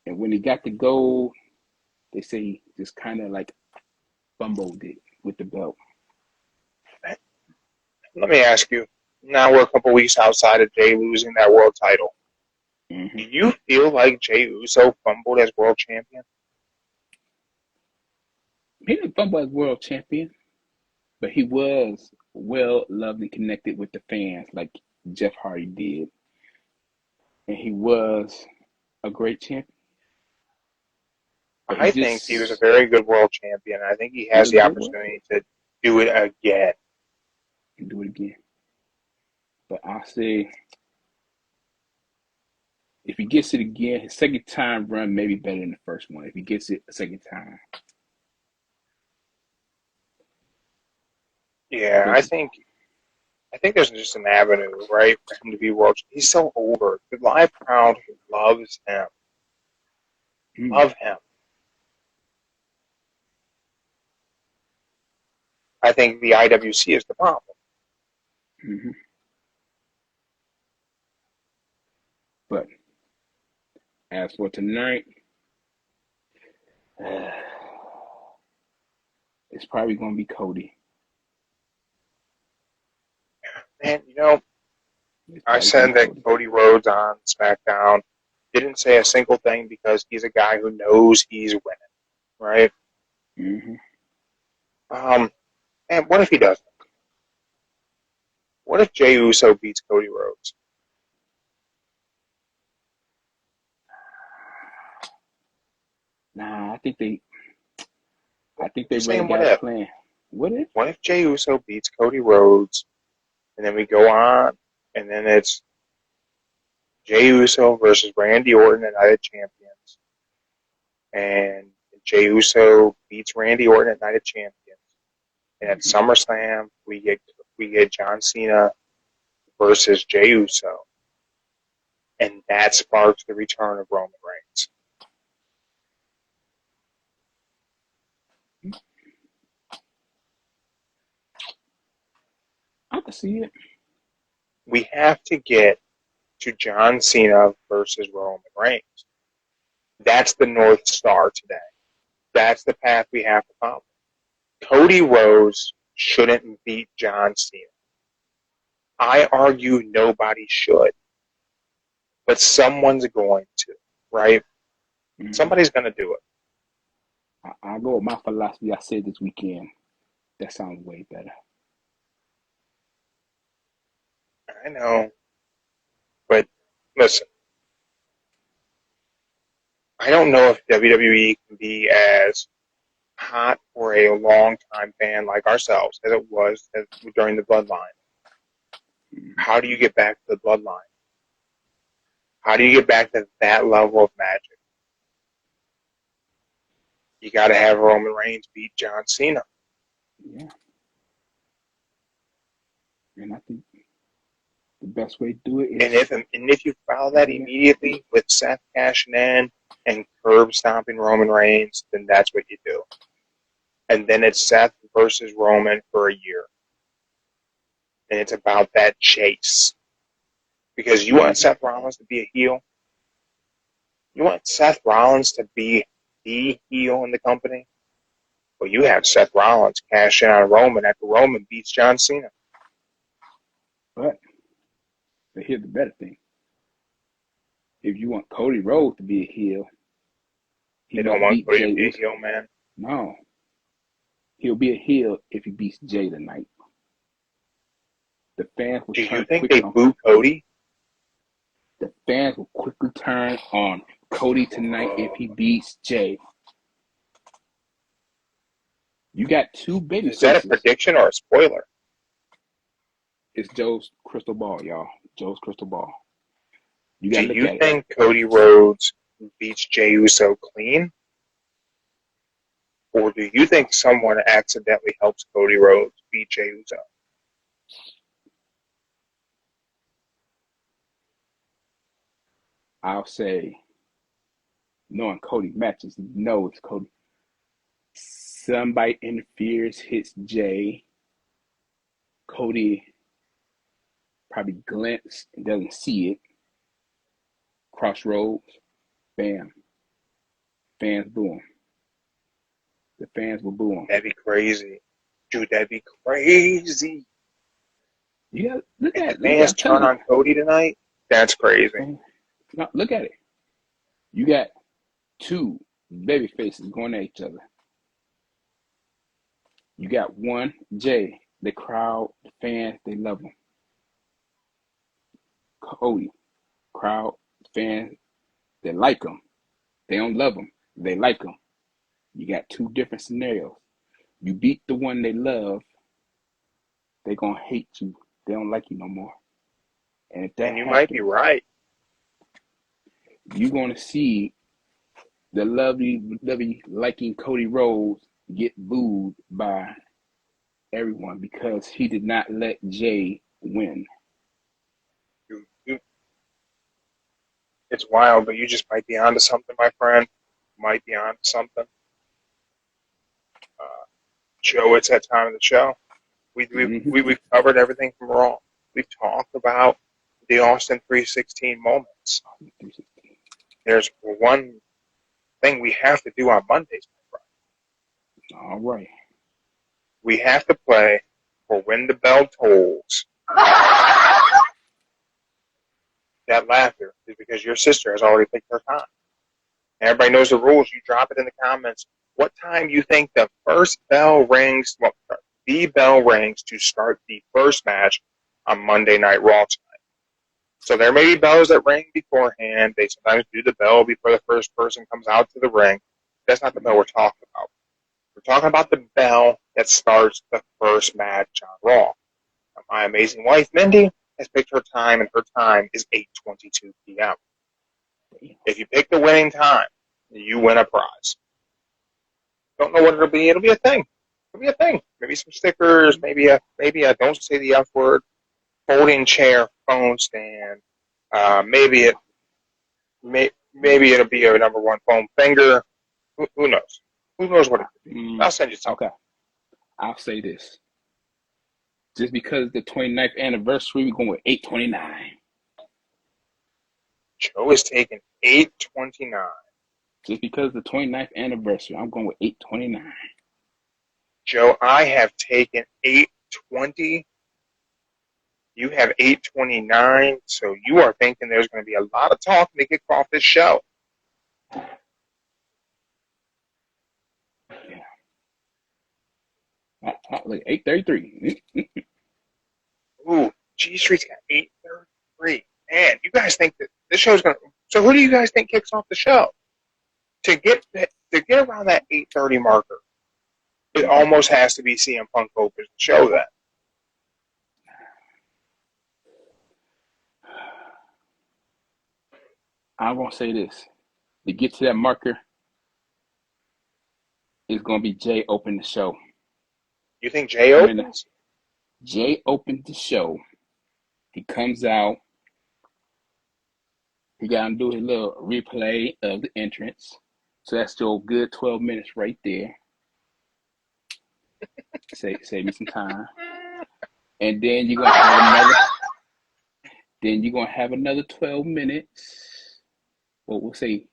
And when he got the gold, they say he just kind of like fumbled it with the belt. Let me ask you. Now we're a couple weeks outside of Jey losing that world title. Mm-hmm. Do you feel like Jey Uso fumbled as world champion? He didn't fumble as world champion, but he was well loved and connected with the fans like Jeff Hardy did. And he was a great champion. I think he was a very good world champion. I think he has the opportunity to do it again. Do it again. But I'll say if he gets it again, his second time run may be better than the first one. If he gets it a second time. Yeah, I think there's just an avenue, right, for him to be world champion. He's so over. The live crowd loves him. Love him. I think the IWC is the problem. Mm-hmm. But as for tonight, it's probably going to be Cody. And, I said that Cody Rhodes on SmackDown didn't say a single thing because he's a guy who knows he's winning, right? Mm-hmm. And what if he doesn't? What if Jey Uso beats Cody Rhodes? Nah, I think they Just really saying, what got a if? plan. What if? What if Jey Uso beats Cody Rhodes, and then we go on, and then it's Jey Uso versus Randy Orton at Night of Champions, and Jey Uso beats Randy Orton at Night of Champions, and at SummerSlam we get John Cena versus Jey Uso, and that sparks the return of Roman Reigns. I can see it. We have to get to John Cena versus Roman Reigns. That's the North Star today. That's the path we have to follow. Cody Rhodes shouldn't beat John Cena. I argue nobody should. But someone's going to, right? Mm-hmm. Somebody's going to do it. I go with my philosophy I said this weekend. That sounds way better. I know. But listen, I don't know if WWE can be as hot for a long-time fan like ourselves as it was during the Bloodline. How do you get back to the Bloodline? How do you get back to that level of magic? You got to have Roman Reigns beat John Cena. Yeah. And I think the best way to do it is... And if you follow that immediately with Seth cashing in and curb stomping Roman Reigns, then that's what you do. And then it's Seth versus Roman for a year. And it's about that chase. Because you want Seth Rollins to be a heel. You want Seth Rollins to be the heel in the company. Well, you have Seth Rollins cash in on Roman after Roman beats John Cena. But here's the better thing. If you want Cody Rhodes to be a heel, they don't want Cody to be a heel, man. No. He'll be a heel if he beats Jade tonight. The fans will turn. Do you think they boo Cody? The fans will quickly turn on Cody tonight if he beats Jade. You got two baby faces. Is that a prediction or a spoiler? It's Joe's crystal ball, y'all. Joe's crystal ball. Do you think Cody Rhodes beats Jey Uso clean? Or do you think someone accidentally helps Cody Rhodes beat Jey Uso? I'll say, knowing Cody matches, no, it's Cody. Somebody interferes, hits Jay. Cody probably glints and doesn't see it. Crossroads, bam. Fans boo him. The fans will boo him. That'd be crazy. Dude, that'd be crazy. You got look at it. Fans turn on Cody tonight? That's crazy. No, look at it. You got two baby faces going at each other. You got one, Jay. The crowd, the fans, they love him. Cody, crowd, fans, they like him. They don't love him. They like him. You got two different scenarios. You beat the one they love, they're going to hate you. They don't like you no more. And if that you happens, might be right. You're going to see the lovely liking Cody Rhodes get booed by everyone because he did not let Jay win. It's wild, but you just might be onto something, my friend. Might be onto something. Joe, it's that time of the show. We've covered everything from Raw. We've talked about the Austin 316 moments. There's one thing we have to do on Mondays, my friend. All right. We have to play for When the Bell Tolls. That laughter is because your sister has already picked her time. Everybody knows the rules. You drop it in the comments. What time you think the first bell rings? Well, the bell rings to start the first match on Monday Night Raw tonight. So there may be bells that ring beforehand. They sometimes do the bell before the first person comes out to the ring. That's not the bell we're talking about. We're talking about the bell that starts the first match on Raw. Now, my amazing wife, Mindy, has picked her time, and her time is 8:22 p.m. If you pick the winning time, you win a prize. Don't know what it'll be. It'll be a thing. It'll be a thing. Maybe some stickers. Maybe a don't say the F word. Folding chair, phone stand. Maybe it'll be a number one foam finger. Who knows? Who knows what it could be? I'll send you something. Okay. I'll say this. Just because the 29th anniversary, we're going with 829. Joe is taking 829. Just because the 29th anniversary, I'm going with 829. Joe, I have taken 820. You have 829, so you are thinking there's going to be a lot of talking to kick off this show. Yeah. Look, 833. Ooh, G Street's got 833. Man, you guys think that this show's going to... So who do you guys think kicks off the show? To get around that 8:30 marker, it almost has to be CM Punk opens the show then. I'm going to say this. To get to that marker, it's going to be Jay open the show. You think Jay opens? Jay opened the show. He comes out. He got to do his little replay of the entrance. So that's still good 12 minutes right there. Save me some time. And then you're going to have another 12 minutes. Well, we'll say,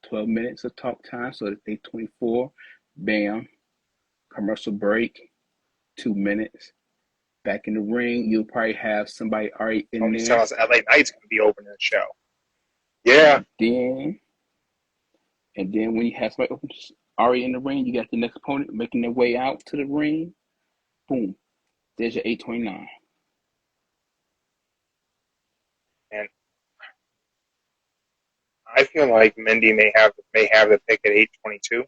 12 minutes of talk time. So it's 8:24. Bam. Commercial break. 2 minutes. Back in the ring. You'll probably have somebody already in there. Tell us LA Knight's going to be opening the show. Yeah. And then when you have somebody already in the ring, you got the next opponent making their way out to the ring. Boom. There's your 829. And I feel like Mindy may have the pick at 8:22.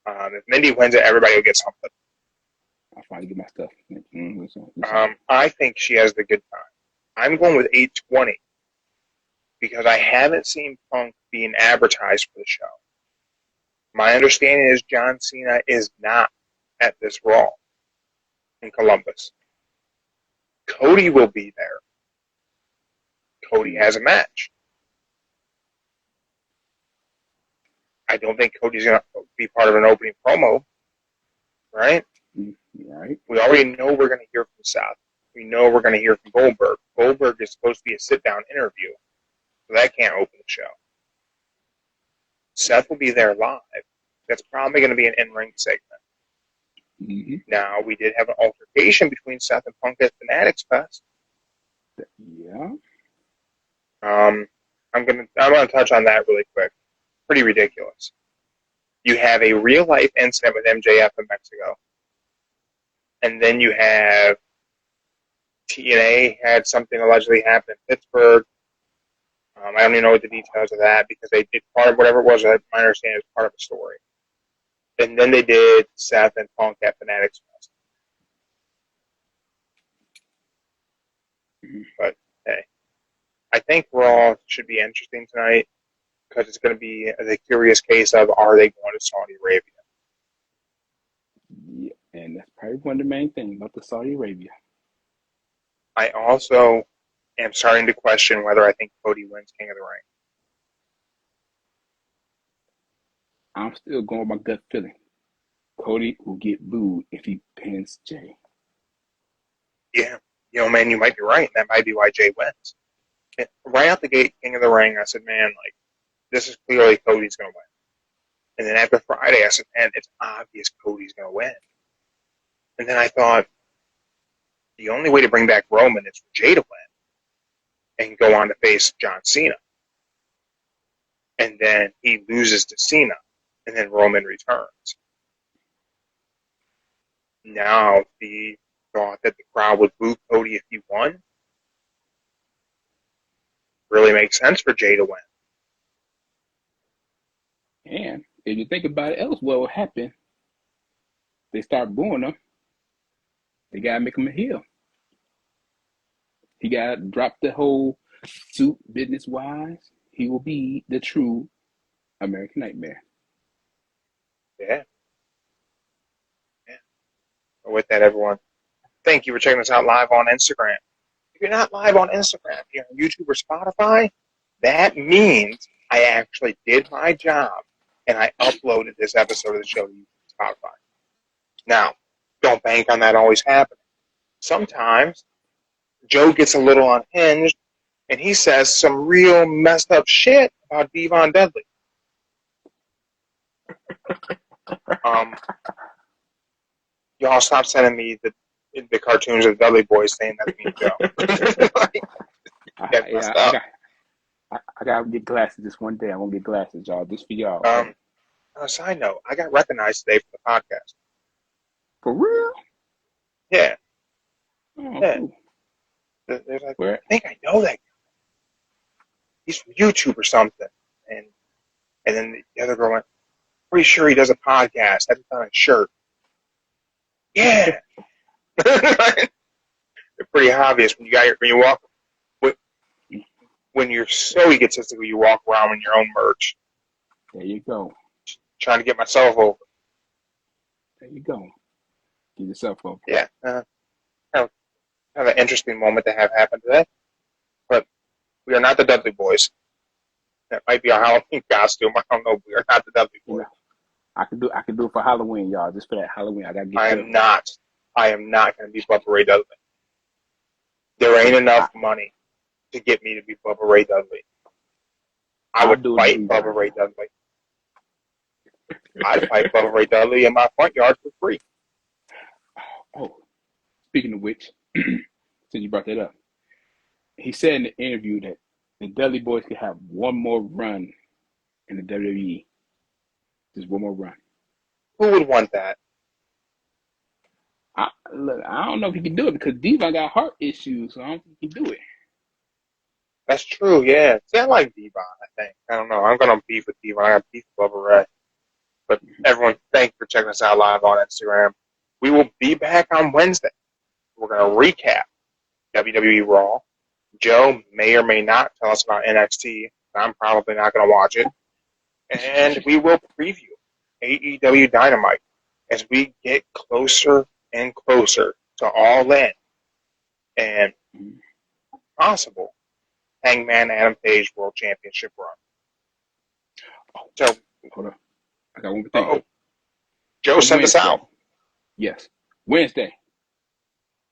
If Mindy wins it, everybody will get something. I'll finally get my stuff. I think she has the good time. I'm going with 8:20 because I haven't seen Punk being advertised for the show. My understanding is John Cena is not at this Raw in Columbus. Cody will be there. Cody has a match. I don't think Cody's going to be part of an opening promo, right? Right. We already know we're going to hear from Seth. We know we're going to hear from Goldberg. Goldberg is supposed to be a sit-down interview, so that can't open the show. Seth will be there live. That's probably going to be an in-ring segment. Mm-hmm. Now, we did have an altercation between Seth and Punk at Fanatics Fest. Yeah. I'm gonna touch on that really quick. Pretty ridiculous. You have a real-life incident with MJF in Mexico. And then you have TNA had something allegedly happen in Pittsburgh. I don't even know what the details of that because they did part of whatever it was. My understanding is part of the story. And then they did Seth and Punk at Fanatics Fest. But hey, I think Raw should be interesting tonight because it's going to be the curious case of are they going to Saudi Arabia? Yeah, and that's probably one of the main things about the Saudi Arabia. I also am starting to question whether I think Cody wins King of the Ring. I'm still going with my gut feeling. Cody will get booed if he pins Jay. Yeah. Man, you might be right. That might be why Jay wins. And right out the gate, King of the Ring, I said, man, like, this is clearly Cody's going to win. And then after Friday, I said, man, it's obvious Cody's going to win. And then I thought, the only way to bring back Roman is for Jay to win and go on to face John Cena. And then he loses to Cena, and then Roman returns. Now, the thought that the crowd would boo Cody if he won really makes sense for Jay to win. And if you think about it else, what will happen? They start booing him. They got to make him a heel. He got to drop the whole suit business-wise. He will be the true American Nightmare. Yeah. With that, everyone, thank you for checking us out live on Instagram. If you're not live on Instagram, if you're on YouTube or Spotify, that means I actually did my job and I uploaded this episode of the show to Spotify. Now, don't bank on that always happening. Sometimes Joe gets a little unhinged and he says some real messed up shit about Devon Dudley. Y'all stop sending me the cartoons of the Dudley Boys saying that's me, Joe. I gotta get glasses this one day. I'm gonna get glasses, y'all, just for y'all. On a side note, I got recognized today for the podcast. For real? Yeah. Oh, Yeah. cool. There's like, Where? I think I know that guy. He's from YouTube or something. And then the other girl went, pretty sure he does a podcast. That's on his shirt. Yeah. It's pretty obvious when you walk when you're so egotistical, you walk around in your own merch. There you go. Trying to get myself over. There you go. Get yourself over. Yeah. Kind of an interesting moment to have happen today. But we are not the Dudley Boys. That might be our Halloween costume. I don't know. We are not the Dudley Boys. I can do it for Halloween, y'all. Just for that Halloween, I gotta get. I am not going to be Bubba Ray Dudley. There ain't enough money to get me to be Bubba Ray Dudley. I would fight Bubba Ray Dudley. I'd fight Bubba Ray Dudley in my front yard for free. Oh, speaking of which, since you brought that up, he said in the interview that the Dudley Boys could have one more run in the WWE. Just one more run. Who would want that? I don't know if he can do it because Devon got heart issues, so I don't think he can do it. That's true, yeah. See, I like Devon, I think. I don't know. I'm going to beef with Devon. I got beef with Bubba Ray. But everyone, thank you for checking us out live on Instagram. We will be back on Wednesday. We're going to recap WWE Raw. Joe may or may not tell us about NXT. I'm probably not going to watch it. And we will preview AEW Dynamite as we get closer and closer to All In and possible Hangman Adam Page World Championship run. So, hold on. I got one more thing. Joe sent us out. Yes. Wednesday.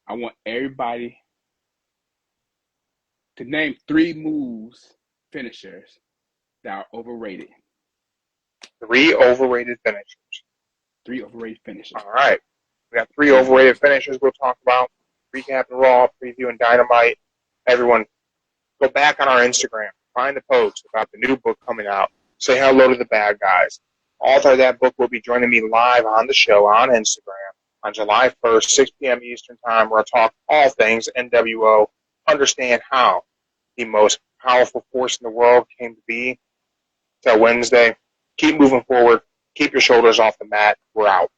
I want everybody to name 3 moves finishers that are overrated. 3 overrated finishers. 3 overrated finishers. All right. We got 3 overrated finishers we'll talk about. Recapping Raw, previewing Dynamite. Everyone, go back on our Instagram. Find the post about the new book coming out. Say hello to the bad guys. Author of that book will be joining me live on the show on Instagram on July 1st, 6 p.m. Eastern Time, where I'll talk all things NWO, understand how the most powerful force in the world came to be. Till Wednesday, keep moving forward. Keep your shoulders off the mat. We're out.